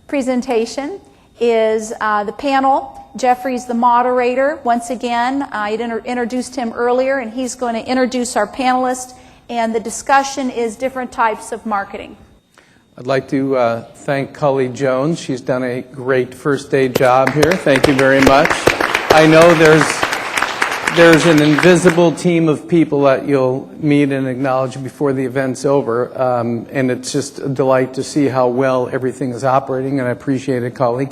presentation is the panel. Jeffrey's the moderator. Once again, I introduced him earlier, and he's going to introduce our panelists, and the discussion is different types of marketing. I'd like to thank Cully Jones. She's done a great first day job here. Thank you very much. I know there's an invisible team of people that you'll meet and acknowledge before the event's over, and it's just a delight to see how well everything is operating, and I appreciate it, Cully,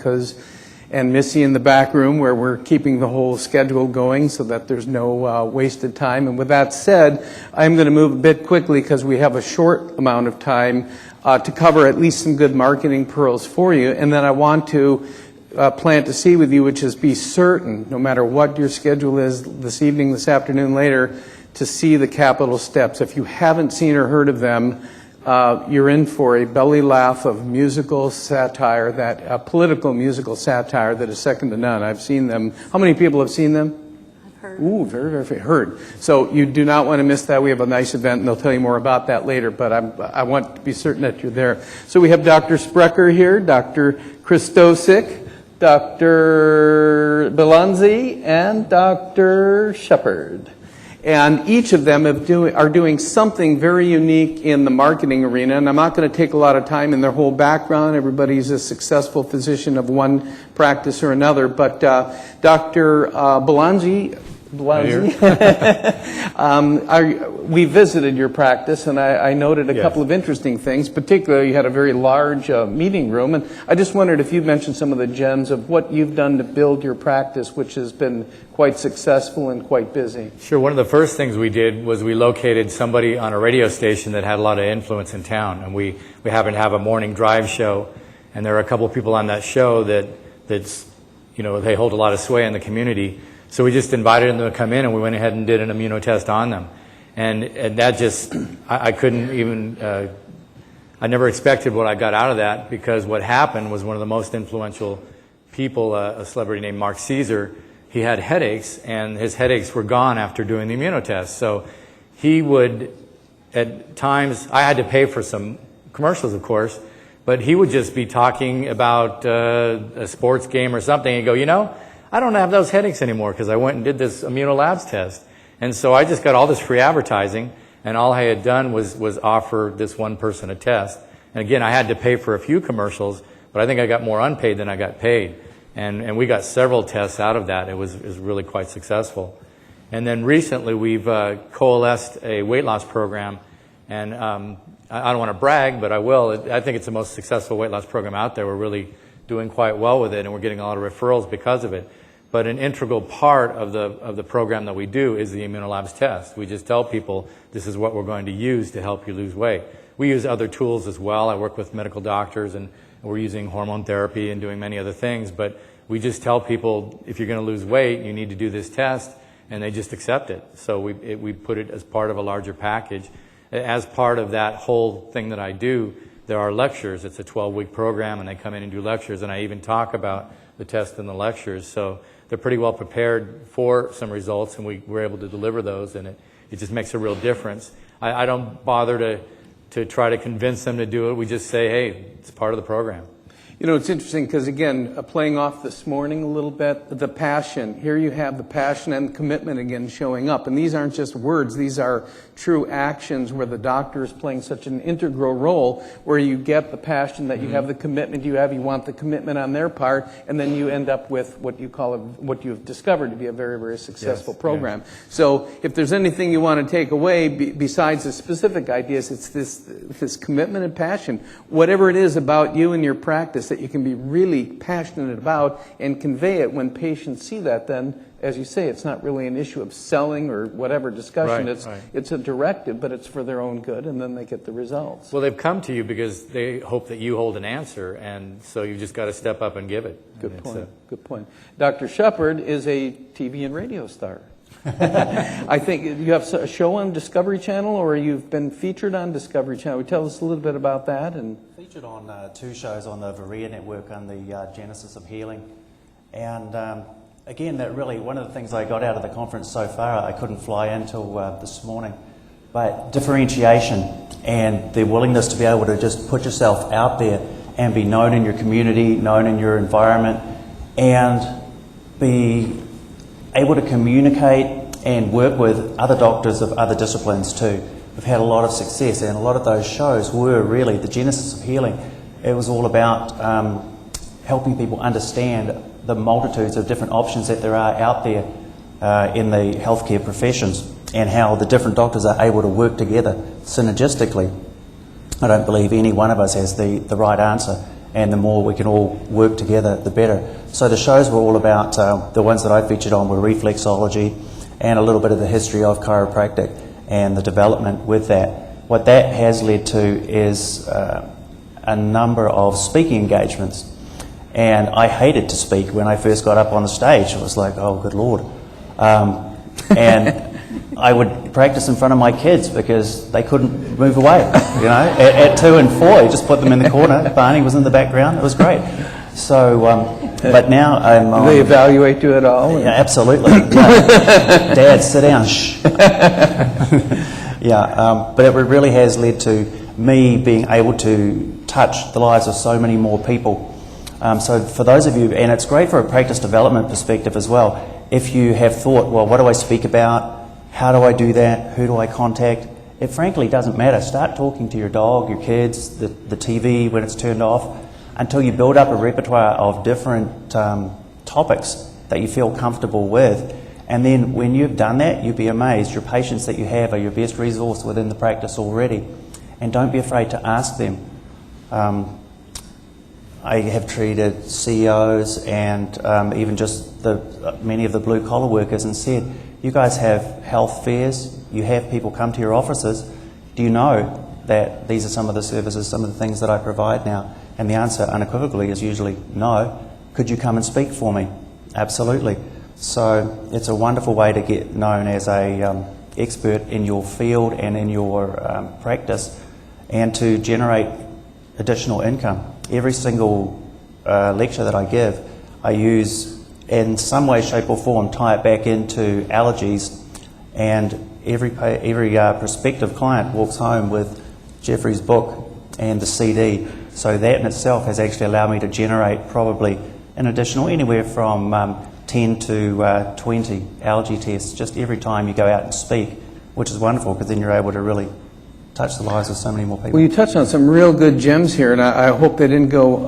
and Missy in the back room where we're keeping the whole schedule going so that there's no wasted time. And with that said, I'm going to move a bit quickly because we have a short amount of time to cover at least some good marketing pearls for you, and then I want to plant a seed with you, which is be certain, no matter what your schedule is this evening, this afternoon, later, to see the capital steps. If you haven't seen or heard of them, you're in for a belly laugh of musical satire, political musical satire that is second to none. I've seen them. How many people have seen them? I've heard. Ooh, very heard. So you do not want to miss that. We have a nice event, and they'll tell you more about that later, but I want to be certain that you're there. So we have Dr. Sprecher here, Dr. Christosic, Dr. Belanzi, and Dr. Shepard. And each of them are doing something very unique in the marketing arena. And I'm not going to take a lot of time in their whole background. Everybody's a successful physician of one practice or another. But Dr. Belanzi, we visited your practice, and I noted a couple of interesting things. Particularly, you had a very large meeting room, and I just wondered if you'd mention some of the gems of what you've done to build your practice, which has been quite successful and quite busy. Sure. One of the first things we did was we located somebody on a radio station that had a lot of influence in town, and we happened to have a morning drive show, and there are a couple of people on that show that's they hold a lot of sway in the community. So we just invited them to come in, and we went ahead and did an immunotest on them. And that just, I couldn't even, I never expected what I got out of that, because what happened was one of the most influential people, a celebrity named Mark Caesar, he had headaches, and his headaches were gone after doing the immunotest. So he would, at times, I had to pay for some commercials, of course, but he would just be talking about a sports game or something, and go, I don't have those headaches anymore because I went and did this Immunolabs test. And so I just got all this free advertising, and all I had done was offer this one person a test. And again, I had to pay for a few commercials, but I think I got more unpaid than I got paid. And we got several tests out of that. It was really quite successful. And then recently we've coalesced a weight loss program, and I don't want to brag, but I will. I think it's the most successful weight loss program out there. We're really doing quite well with it, and we're getting a lot of referrals because of it. But an integral part of the program that we do is the Immunolabs test. We just tell people this is what we're going to use to help you lose weight. We use other tools as well. I work with medical doctors, and we're using hormone therapy and doing many other things. But we just tell people, if you're going to lose weight, you need to do this test, and they just accept it. So we put it as part of a larger package. As part of that whole thing that I do, there are lectures. It's a 12-week program, and they come in and do lectures, and I even talk about the test in the lectures. So they're pretty well prepared for some results, and we're able to deliver those, and it just makes a real difference. I don't bother to try to convince them to do it. We just say, hey, it's part of the program. It's interesting because, again, playing off this morning a little bit, the passion. Here you have the passion and commitment again showing up. And these aren't just words. These are true actions where the doctor is playing such an integral role, where you get the passion that you have, the commitment you have, you want the commitment on their part, and then you end up with what you've discovered to be a very, very successful program. Yes. So if there's anything you want to take away besides the specific ideas, it's this commitment and passion. Whatever it is about you and your practice that you can be really passionate about and convey it. When patients see that, then, as you say, it's not really an issue of selling or whatever discussion. It's a directive, but it's for their own good, and then they get the results. Well, they've come to you because they hope that you hold an answer, and so you've just got to step up and give it. Good point. Good point. Dr. Shepard is a TV and radio star. I think you have a show on Discovery Channel, or you've been featured on Discovery Channel. Would you tell us a little bit about that? And featured on 2 shows on the Varia Network on the Genesis of Healing. And again, that really, one of the things I got out of the conference so far, I couldn't fly in until this morning, but differentiation and the willingness to be able to just put yourself out there and be known in your community, known in your environment, and be able to communicate and work with other doctors of other disciplines too. We've had a lot of success, and a lot of those shows were really the genesis of healing. It was all about helping people understand the multitudes of different options that there are out there in the healthcare professions, and how the different doctors are able to work together synergistically. I don't believe any one of us has the right answer, and the more we can all work together, the better. So the shows were all about, the ones that I featured on were reflexology and a little bit of the history of chiropractic and the development with that. What that has led to is a number of speaking engagements. And I hated to speak when I first got up on the stage. It was like, oh, good Lord. And I would practice in front of my kids because they couldn't move away, you know. At 2 and 4, you just put them in the corner. Barney was in the background. It was great. So, but now I'm on... Do they evaluate you at all? Yeah, absolutely. Yeah. Dad, sit down. Shh. Yeah, but it really has led to me being able to touch the lives of so many more people. So for those of you, and it's great for a practice development perspective as well, if you have thought, well, what do I speak about? How do I do that? Who do I contact? It frankly doesn't matter. Start talking to your dog, your kids, the TV when it's turned off, until you build up a repertoire of different topics that you feel comfortable with. And then when you've done that, you'll be amazed. Your patients that you have are your best resource within the practice already. And don't be afraid to ask them. I have treated CEOs and even just many of the blue-collar workers and said, you guys have health fairs, you have people come to your offices. Do you know that these are some of the services, some of the things that I provide now? And the answer unequivocally is usually no. Could you come and speak for me? Absolutely. So it's a wonderful way to get known as a expert in your field and in your practice, and to generate additional income. Every single lecture that I give, I use in some way, shape or form, tie it back into allergies, and every prospective client walks home with Jeffrey's book and the CD. So that in itself has actually allowed me to generate probably an additional anywhere from 10 to 20 allergy tests just every time you go out and speak, which is wonderful because then you're able to really touch the lives of so many more people. Well, you touched on some real good gems here, and I hope they didn't go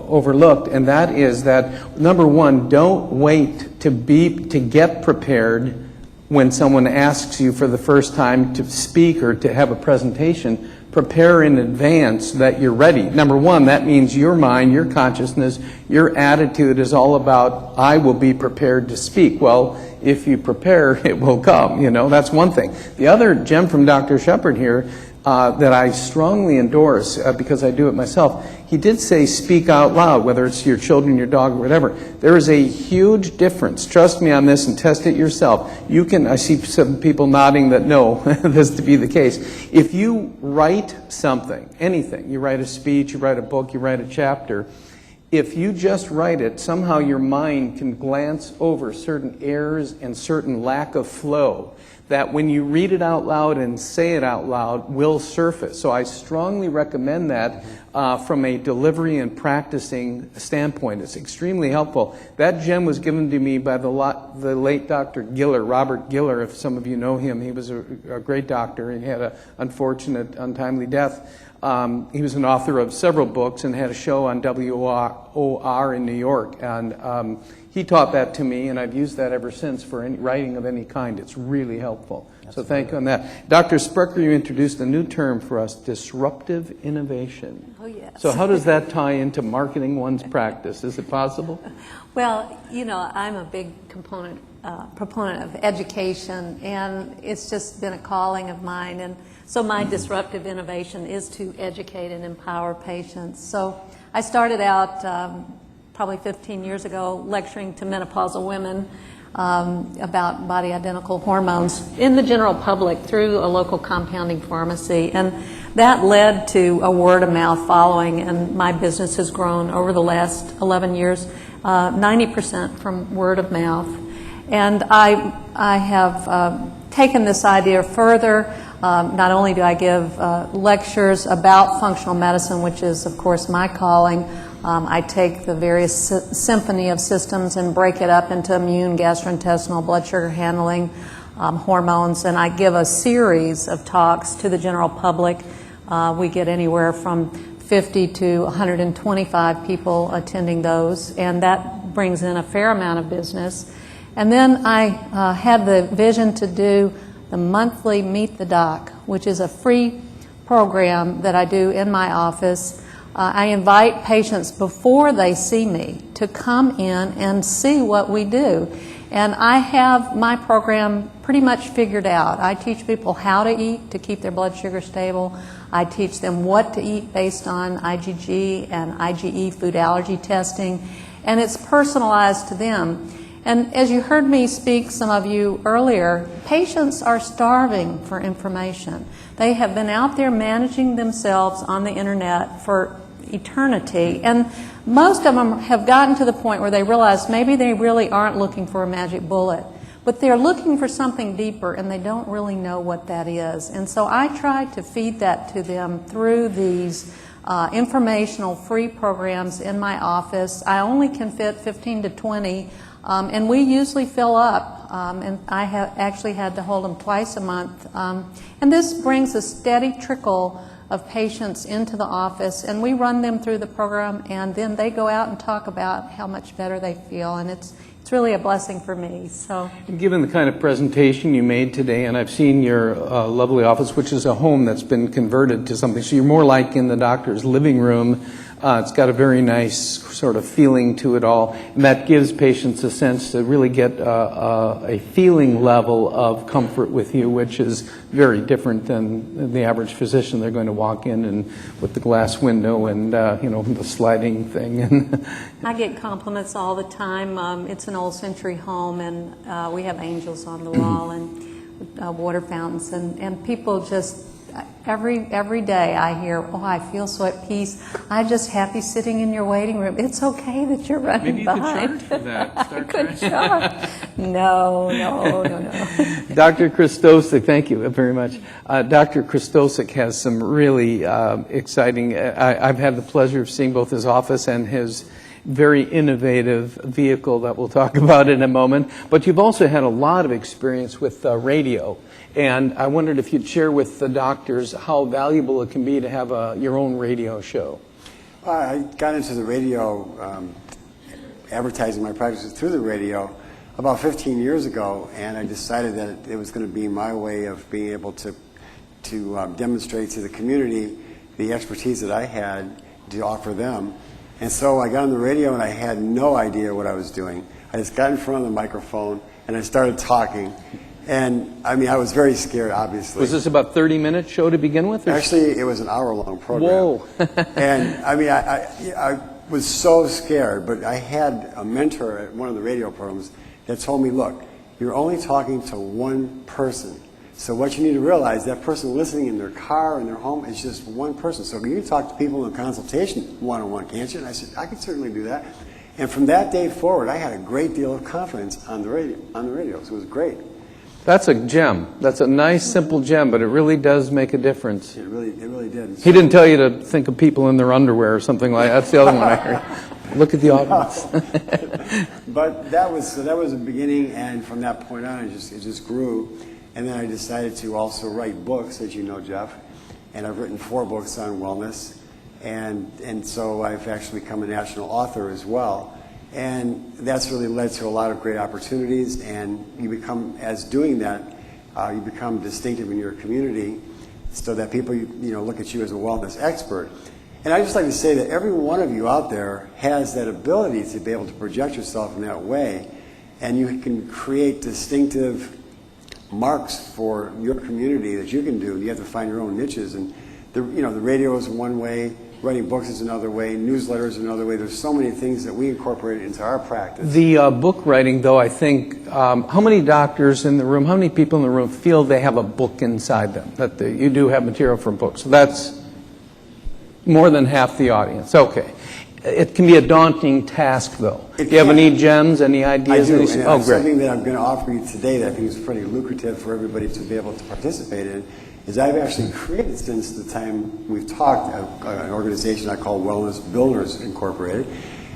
overlooked, and that is that, number one, don't wait to get prepared when someone asks you for the first time to speak or to have a presentation. Prepare in advance that you're ready. Number one, that means your mind, your consciousness, your attitude is all about, I will be prepared to speak. Well, if you prepare, it will come, you know, that's one thing. The other gem from Dr. Shepard here that I strongly endorse because I do it myself, he did say speak out loud, whether it's your children, your dog, or whatever. There is a huge difference. Trust me on this and test it yourself. You can, I see some people nodding that know this to be the case. If you write something, anything, you write a speech, you write a book, you write a chapter, if you just write it, somehow your mind can glance over certain errors and certain lack of flow that when you read it out loud and say it out loud will surface. So I strongly recommend that from a delivery and practicing standpoint. It's extremely helpful. That gem was given to me by the late Dr. Giller, Robert Giller, if some of you know him. He was a great doctor. He had an unfortunate, untimely death. He was an author of several books and had a show on WOR in New York. And he taught that to me, and I've used that ever since for any writing of any kind. It's really helpful. So thank you on that. Dr. Sprecher, you introduced a new term for us, disruptive innovation. Oh, yes. So how does that tie into marketing one's practice? Is it possible? Well, you know, I'm a big proponent of education, and it's just been a calling of mine. And so my disruptive innovation is to educate and empower patients. So I started out probably 15 years ago lecturing to menopausal women about body-identical hormones in the general public through a local compounding pharmacy. And that led to a word-of-mouth following, and my business has grown over the last 11 years, 90% from word of mouth. And I have taken this idea further. Not only do I give lectures about functional medicine, which is, of course, my calling, I take the various symphony of systems and break it up into immune, gastrointestinal, blood sugar handling, hormones, and I give a series of talks to the general public. We get anywhere from 50 to 125 people attending those, and that brings in a fair amount of business. And then I had the vision to do the monthly Meet the Doc, which is a free program that I do in my office. I invite patients before they see me to come in and see what we do. And I have my program pretty much figured out. I teach people how to eat to keep their blood sugar stable. I teach them what to eat based on IgG and IgE food allergy testing, and it's personalized to them. And as you heard me speak, some of you earlier, patients are starving for information. They have been out there managing themselves on the internet for eternity, and most of them have gotten to the point where they realize maybe they really aren't looking for a magic bullet, but they're looking for something deeper and they don't really know what that is. And so I try to feed that to them through these informational free programs in my office. I only can fit 15 to 20, and we usually fill up, and I have actually had to hold them twice a month. And this brings a steady trickle of patients into the office, and we run them through the program, and then they go out and talk about how much better they feel, and it's really a blessing for me. So, given the kind of presentation you made today, and I've seen your lovely office, which is a home that's been converted to something, so you're more like in the doctor's living room. It's got a very nice sort of feeling to it all, and that gives patients a sense to really get a feeling level of comfort with you, which is very different than the average physician. They're going to walk in and with the glass window and the sliding thing. I get compliments all the time. It's an old century home, and we have angels on the wall and water fountains, and people just. Every day I hear, oh, I feel so at peace. I'm just happy sitting in your waiting room. It's okay that you're running behind. Maybe you could charge for that. I could charge. No. Dr. Christosik, thank you very much. Dr. Christosik has some really exciting, I've had the pleasure of seeing both his office and his very innovative vehicle that we'll talk about in a moment. But you've also had a lot of experience with radio. And I wondered if you'd share with the doctors how valuable it can be to have your own radio show. I got into the radio, advertising my practices through the radio about 15 years ago, and I decided that it was going to be my way of being able to demonstrate to the community the expertise that I had to offer them. And so I got on the radio and I had no idea what I was doing. I just got in front of the microphone and I started talking. And I mean, I was very scared, obviously. Was this about 30-minute show to begin with? Actually, it was an hour-long program. Whoa. And I mean, I was so scared, but I had a mentor at one of the radio programs that told me, look, you're only talking to one person. So what you need to realize, that person listening in their car, in their home, is just one person. So you can talk to people in consultation one-on-one, can't you? And I said, I could certainly do that. And from that day forward, I had a great deal of confidence on the radio. So it was great. That's a gem. That's a nice, simple gem, but it really does make a difference. It really did. He didn't tell you to think of people in their underwear or something like that. That's the other one I heard. Look at the audience. But that was the beginning, and from that point on, it just grew. And then I decided to also write books, as you know, Jeff. And I've written 4 books on wellness. And so I've actually become a national author as well. And that's really led to a lot of great opportunities. And you become, as doing that, you become distinctive in your community so that people look at you as a wellness expert. And I just like to say that every one of you out there has that ability to be able to project yourself in that way. And you can create distinctive marks for your community that you can do. You have to find your own niches, and the radio is one way, writing books is another way, newsletters is another way. There's so many things that we incorporate into our practice. The book writing, though, I think, how many doctors in the room, how many people in the room feel they have a book inside them, that you do have material from books? So that's more than half the audience. Okay. It can be a daunting task, though. Do you have any gems, any ideas? I do, and oh, great. something that I'm going to offer you today that I think is pretty lucrative for everybody to be able to participate in is I've actually created, since the time we've talked, an organization I call Wellness Builders Incorporated,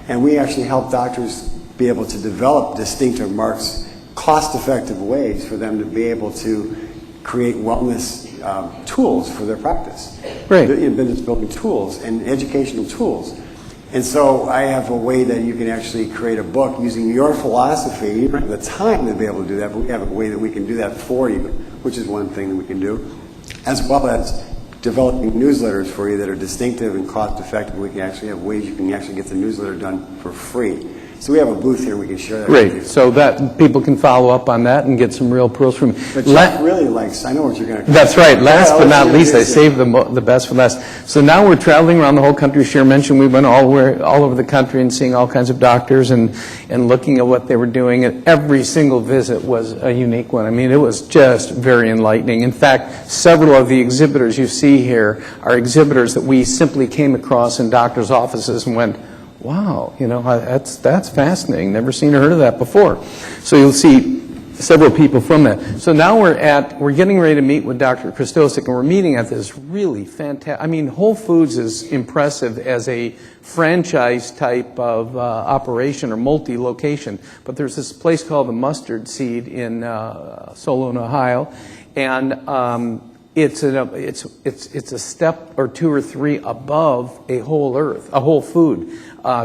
and we actually help doctors be able to develop distinctive marks, cost-effective ways for them to be able to create wellness tools for their practice. Right. Business building tools and educational tools. And so I have a way that you can actually create a book using your philosophy. You don't have the time to be able to do that, but we have a way that we can do that for you, which is one thing that we can do, as well as developing newsletters for you that are distinctive and cost-effective. We can actually have ways you can actually get the newsletter done for free. So we have a booth here. We can share that with you. Great. So that people can follow up on that and get some real pearls from you. But Jeff really likes, I know what you're going to. That's right. Last Yeah, but not least, I introduce saved the best for last. So now we're traveling around the whole country. Cher mentioned we went all over the country and seeing all kinds of doctors and looking at what they were doing. And every single visit was a unique one. I mean, it was just very enlightening. In fact, several of the exhibitors you see here are exhibitors that we simply came across in doctors' offices and went, wow, you know, that's fascinating. Never seen or heard of that before. So you'll see several people from that. So now we're getting ready to meet with Dr. Christosic, and we're meeting at this really fantastic, I mean, Whole Foods is impressive as a franchise type of operation or multi-location, but there's this place called the Mustard Seed in Solon, Ohio, and it's a step or two or three above a Whole Food.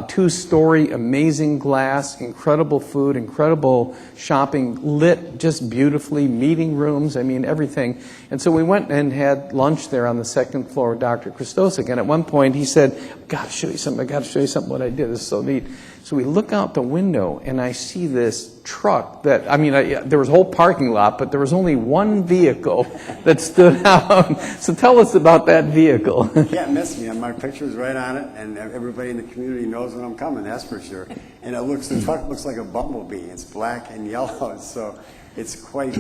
Two-story, amazing glass, incredible food, incredible shopping, lit just beautifully, meeting rooms, I mean, everything. And so we went and had lunch there on the second floor with Dr. Christosic, and at one point he said, I got to show you something what I did. This is so neat. So we look out the window, and I see this truck that, I mean, there was a whole parking lot, but there was only one vehicle that stood out. So tell us about that vehicle. You can't miss me. My picture's right on it, and everybody in the community knows when I'm coming, that's for sure. And the truck looks like a bumblebee. It's black and yellow, so it's quite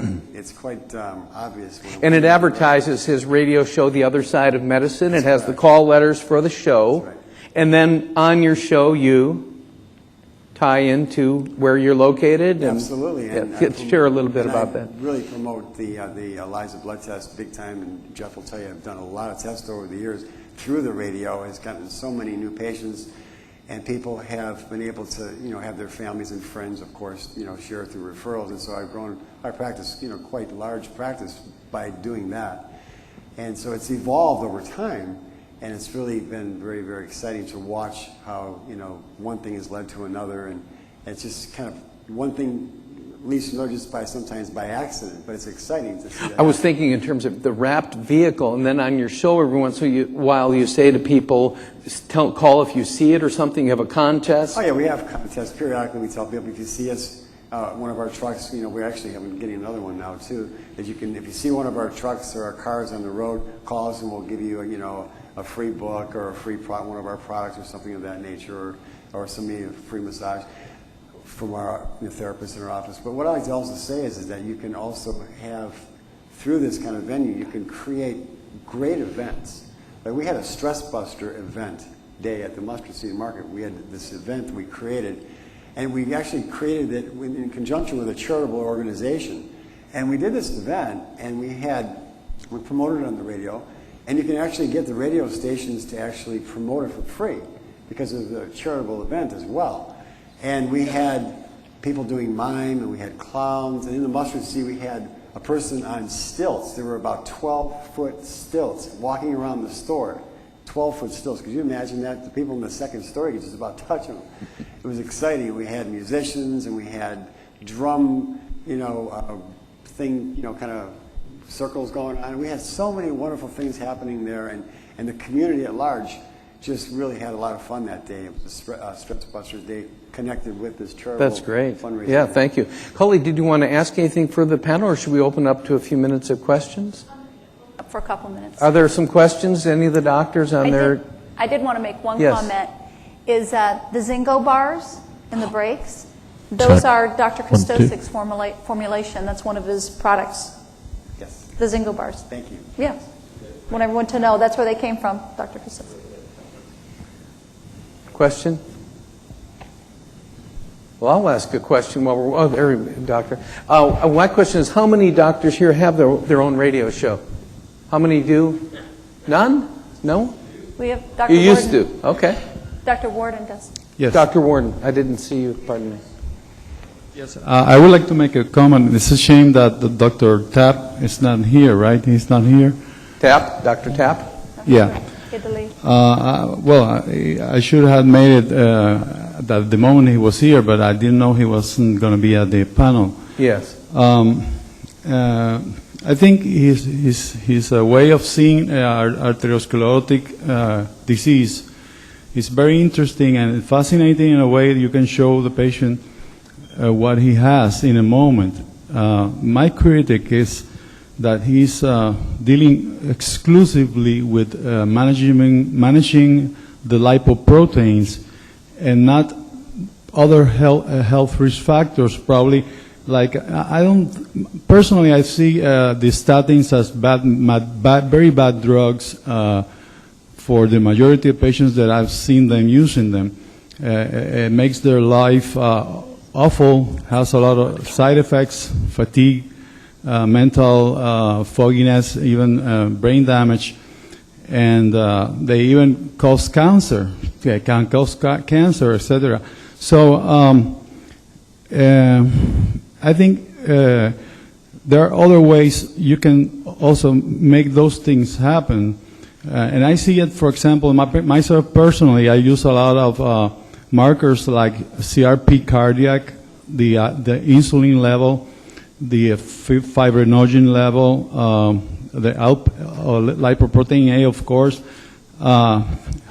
obvious. And it advertises his radio show, The Other Side of Medicine. It has the call letters for the show. That's right. And then on your show, you tie into where you're located. And Absolutely. And share a little bit about that. Really promote the ELISA blood test big time, and Jeff will tell you I've done a lot of tests over the years through the radio. It's gotten so many new patients, and people have been able to, have their families and friends, of course, share through referrals. And so I've grown my practice, quite large practice by doing that. And so it's evolved over time. And it's really been very, very exciting to watch how, one thing has led to another. And it's just kind of one thing leads to another just sometimes by accident. But it's exciting to see that. I was thinking in terms of the wrapped vehicle, and then on your show every once in a while you say to people, call if you see it or something, you have a contest. Oh, yeah, we have contests. Periodically we tell people if you see us, one of our trucks, we're actually getting another one now too, that if you see one of our trucks or our cars on the road, call us and we'll give you, a free book or a free one of our products or something of that nature, or a free massage from our therapist in our office. But what I like to also say is that you can also have, through this kind of venue, you can create great events. Like we had a Stress Buster event day at the Mustard Seed Market. We had this event we created, and we actually created it in conjunction with a charitable organization. And we did this event, and we promoted it on the radio. And you can actually get the radio stations to actually promote it for free because of the charitable event as well. And we had people doing mime, and we had clowns, and in the Mustard Seed we had a person on stilts. There were about 12-foot stilts walking around the store. 12-foot stilts. Could you imagine that? The people in the second story could just about touch them. It was exciting. We had musicians, and we had drum, kind of circles going on. We had so many wonderful things happening there, and the community at large just really had a lot of fun that day. It was a Stress Busters Day connected with this charitable That's great. fundraiser. Yeah, thank you. Coley, did you want to ask anything for the panel, or should we open up to a few minutes of questions? For a couple minutes. Are there some questions, any of the doctors on their... I did want to make one Yes. comment, is that the Zingo bars in the breaks, those are Dr. Christosic's formulation. That's one of his products, Yes. the Zingo bars. Thank you. Yeah. Want everyone to know that's where they came from, Dr. Christosic. Question? Well, I'll ask a question while we're... Oh, there, doctor. My question is, how many doctors here have their own radio show? How many do? None? No? We have Dr. You used Warden. to. Okay. Dr. Warden does. Yes. Dr. Warden, I didn't see you. Pardon me. Yes. I would like to make a comment. It's a shame that the Dr. Tapp is not here, right? He's not here. Tapp? Dr. Tapp? Yeah. Get the lead. Well, I should have made it at the moment he was here, but I didn't know he wasn't going to be at the panel. Yes. I think his way of seeing arteriosclerotic disease is very interesting and fascinating in a way that you can show the patient what he has in a moment. My critic is that he's dealing exclusively with managing the lipoproteins and not other health risk factors, probably. Like, I personally see the statins as very bad drugs for the majority of patients that I've seen them using them. It makes their life awful, has a lot of side effects, fatigue, mental fogginess, even brain damage, and they even cause cancer. They can cause cancer, etc. So I think there are other ways you can also make those things happen. And I see it, for example, myself personally, I use a lot of markers like CRP cardiac, the insulin level, the fibrinogen level, the lipoprotein A, of course,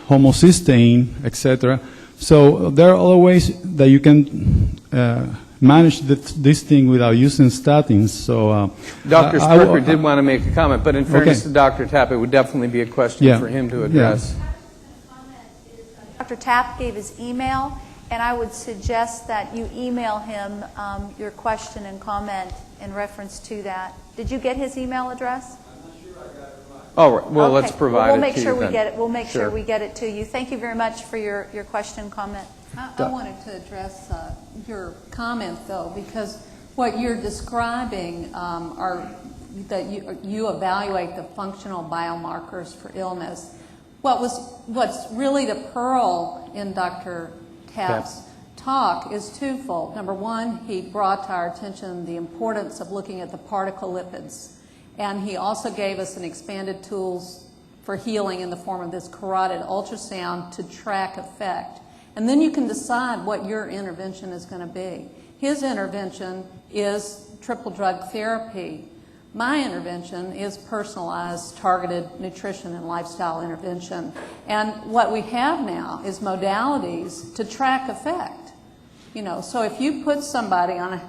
homocysteine, etc. So there are other ways that you can manage this thing without using statins. So, Dr. Sperker did want to make a comment, but in fairness to Dr. Tapp, it would definitely be a question for him to address. Dr. Tapp gave his email, and I would suggest that you email him your question and comment in reference to that. Did you get his email address? Oh, well, Okay. let's provide We'll it make to sure you we then. get it. We'll make sure Sure. we get it to you. Thank you very much for your question and comment. I wanted to address your comment, though, because what you're describing are that you evaluate the functional biomarkers for illness. What's really the pearl in Dr. Tapp's talk is twofold. Number one, he brought to our attention the importance of looking at the particle lipids, and he also gave us an expanded tools for healing in the form of this carotid ultrasound to track effect. And then you can decide what your intervention is going to be. His intervention is triple drug therapy. My intervention is personalized, targeted nutrition and lifestyle intervention. And what we have now is modalities to track effect. You know, so if you put somebody on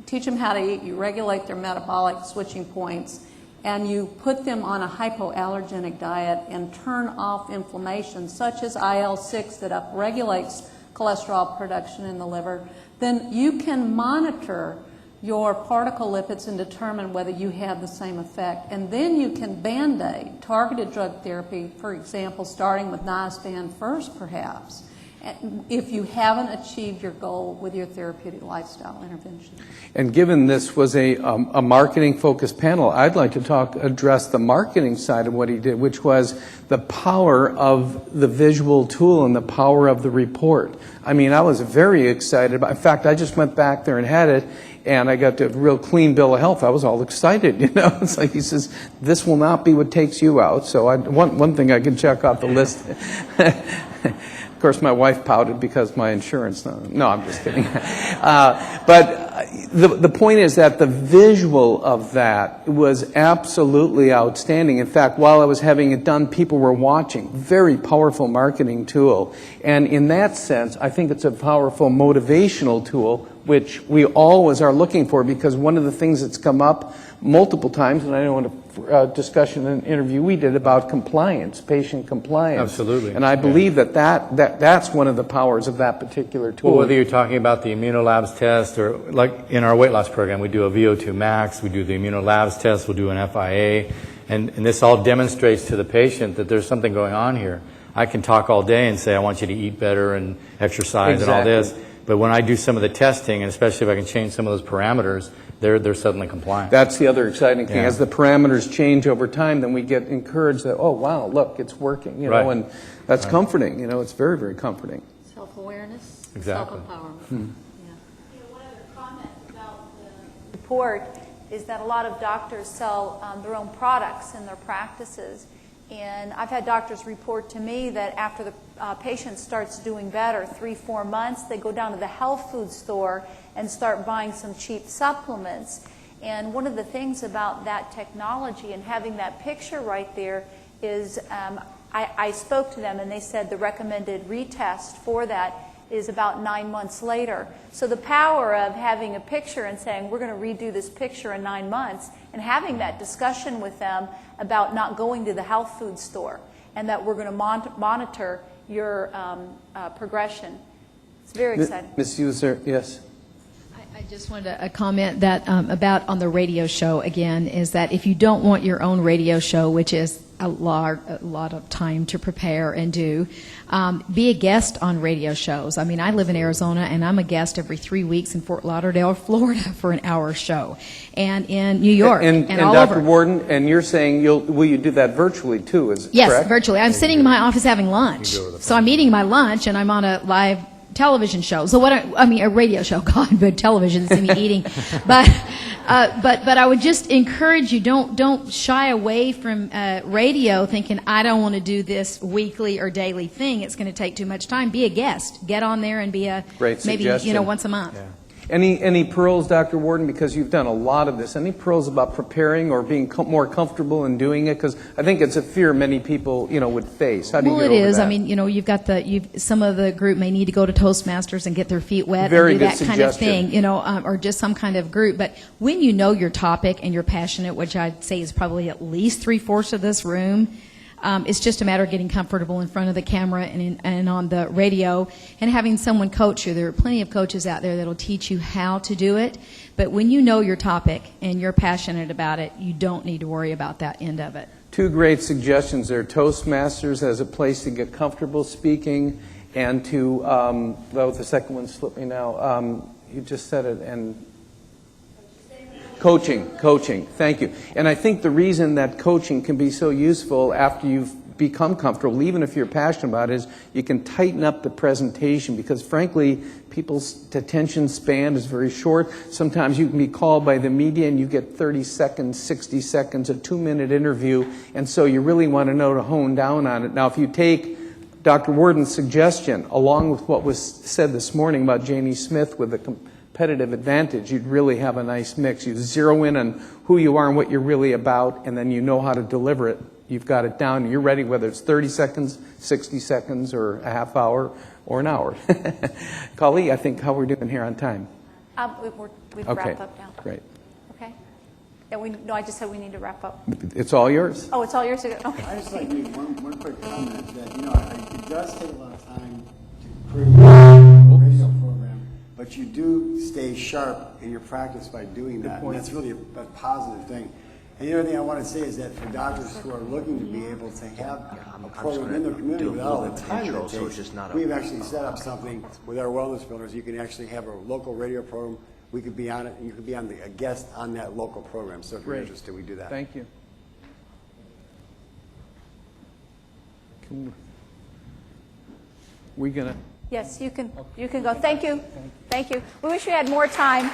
teach them how to eat, you regulate their metabolic switching points, and you put them on a hypoallergenic diet and turn off inflammation, such as IL-6 that upregulates cholesterol production in the liver, then you can monitor your particle lipids and determine whether you have the same effect. And then you can band-aid targeted drug therapy, for example, starting with Niaspan first, perhaps, if you haven't achieved your goal with your therapeutic lifestyle intervention. And given this was a marketing-focused panel, I'd like to address the marketing side of what he did, which was the power of the visual tool and the power of the report. I mean, I was very excited. In fact, I just went back there and had it, and I got the real clean bill of health. I was all excited, you know. It's like he says, this will not be what takes you out. So one thing I can check off the list. Of course, my wife pouted because my insurance. No, I'm just kidding. But the point is that the visual of that was absolutely outstanding. In fact, while I was having it done, people were watching. Very powerful marketing tool. And in that sense, I think it's a powerful motivational tool, which we always are looking for, because one of the things that's come up multiple times, and I know in a discussion and interview we did about compliance, patient compliance. Absolutely. And I believe that's one of the powers of that particular tool. Well, whether you're talking about the Immunolabs test, or like in our weight loss program, we do a VO2 max, we do the Immunolabs test, we'll do an FIA, and this all demonstrates to the patient that there's something going on here. I can talk all day and say, I want you to eat better and exercise and all this. But when I do some of the testing, and especially if I can change some of those parameters, they're suddenly compliant. That's the other exciting thing. Yeah. As the parameters change over time, then we get encouraged that, oh, wow, look, it's working, you know, Right. and that's comforting. You know, it's very, very comforting. Self-awareness, Exactly. self-empowerment. One other comment about the report is that a lot of doctors sell their own products in their practices. And I've had doctors report to me that after the patient starts doing better, 3-4 months, they go down to the health food store and start buying some cheap supplements. And one of the things about that technology and having that picture right there is I spoke to them and they said the recommended retest for that is about 9 months later. So the power of having a picture and saying, we're going to redo this picture in 9 months, and having that discussion with them about not going to the health food store, and that we're going to monitor your progression. It's very exciting. Ms. User, yes. I just wanted to comment that about on the radio show again is that if you don't want your own radio show, which is a lot of time to prepare and do, be a guest on radio shows. I mean, I live in Arizona and I'm a guest every 3 weeks in Fort Lauderdale, Florida for an hour show, and in New York and all Dr. over. Warden, and you're saying will you do that virtually too? Is it Yes, correct? virtually. I'm sitting in my office having lunch, so I'm eating my lunch and I'm on a live television show. So I mean a radio show, God, but television, see me eating. But I would just encourage you, don't shy away from radio thinking I don't want to do this weekly or daily thing. It's going to take too much time. Be a guest. Get on there and be a Great maybe suggestion. once a month. Yeah. Any pearls, Dr. Warden, because you've done a lot of this, any pearls about preparing or being more comfortable in doing it? Because I think it's a fear many people, would face. How do you Well, get it over is. that? I mean, you've got some of the group may need to go to Toastmasters and get their feet wet Very and do good that kind of suggestion. thing, or just some kind of group. But when you know your topic and you're passionate, which I'd say is probably at least 3/4 of this room, it's just a matter of getting comfortable in front of the camera and on the radio and having someone coach you. There are plenty of coaches out there that will teach you how to do it. But when you know your topic and you're passionate about it, you don't need to worry about that end of it. Two great suggestions there. Toastmasters as a place to get comfortable speaking, and to, the second one slipped me now. You just said it, and coaching. Thank you. And I think the reason that coaching can be so useful after you've become comfortable, even if you're passionate about it, is you can tighten up the presentation, because frankly, people's attention span is very short. Sometimes you can be called by the media and you get 30 seconds, 60 seconds, a 2-minute interview, and so you really want to know to hone down on it. Now, if you take Dr. Warden's suggestion, along with what was said this morning about Janie Smith with the competitive advantage, you'd really have a nice mix. You zero in on who you are and what you're really about, and then you know how to deliver it. You've got it down. You're ready, whether it's 30 seconds, 60 seconds, or a half hour, or an hour. Kali, I think how we're doing here on time. We've Okay, wrapped up now. great. Okay. Yeah, I just said we need to wrap up. It's all yours. Oh, it's all yours to go. Okay. I just like to make one quick comment that, it does take a lot of time to create a radio program, but you do stay sharp in your practice by doing that. And that's really a positive thing. And the other thing I want to say is that for doctors who are looking to be able to have a program in their community without all the time it takes, we've actually set up something with our wellness builders. You can actually have a local radio program. We could be on it, and you could be on a guest on that local program. So if you're interested, we do that. Thank you. We gonna? Yes, you can go. Thank you. Thank you. We wish we had more time.